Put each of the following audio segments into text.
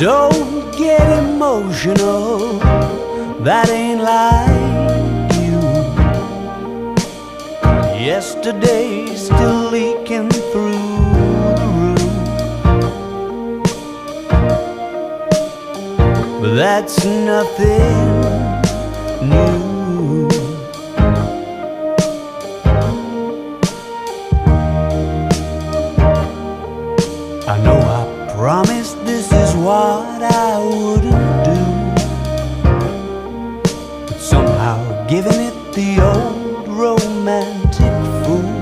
Don't get emotional, that ain't like you. Yesterday's still leaking through the roof, but that's nothing new. I know I promised this is what I wouldn't do, but somehow giving it the old romantic fool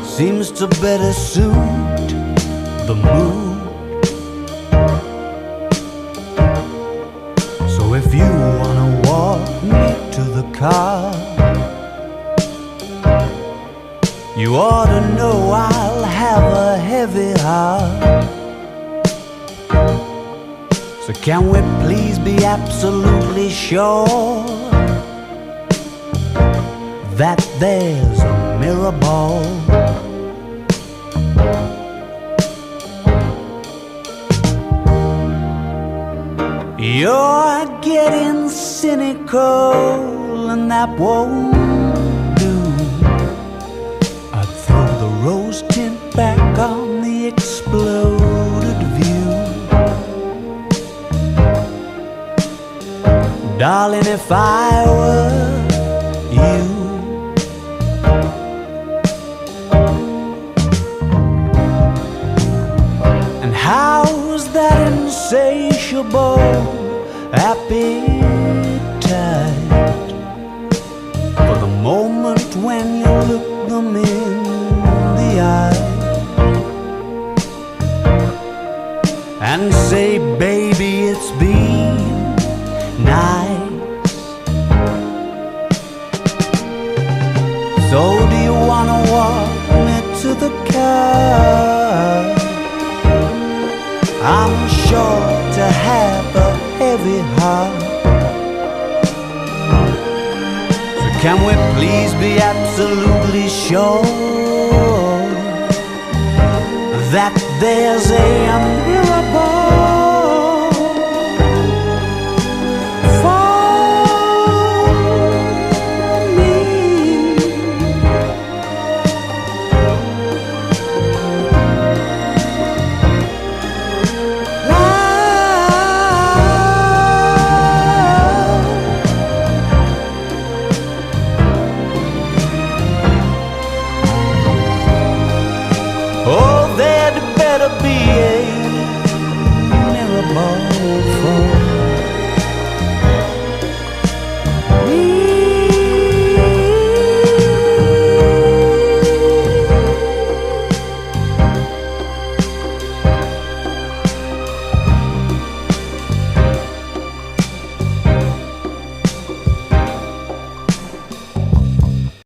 seems to better suit the mood. So if you wanna walk me to the car, you ought to know I'll have a heavy heart. So can we please be absolutely sure that there's a Mirrorball? You're getting cynical and that won't do. I'd throw the rose tint back on the exploded view. Darling, if I were you, and how's that insatiable appetite for the moment when you look them in the eye and say, baby, it's been nice. So do you wanna walk me to the car? I'm sure to have a heavy heart. So can we please be absolutely sure that there's a Mirrorball for me? Oh, there'd better be a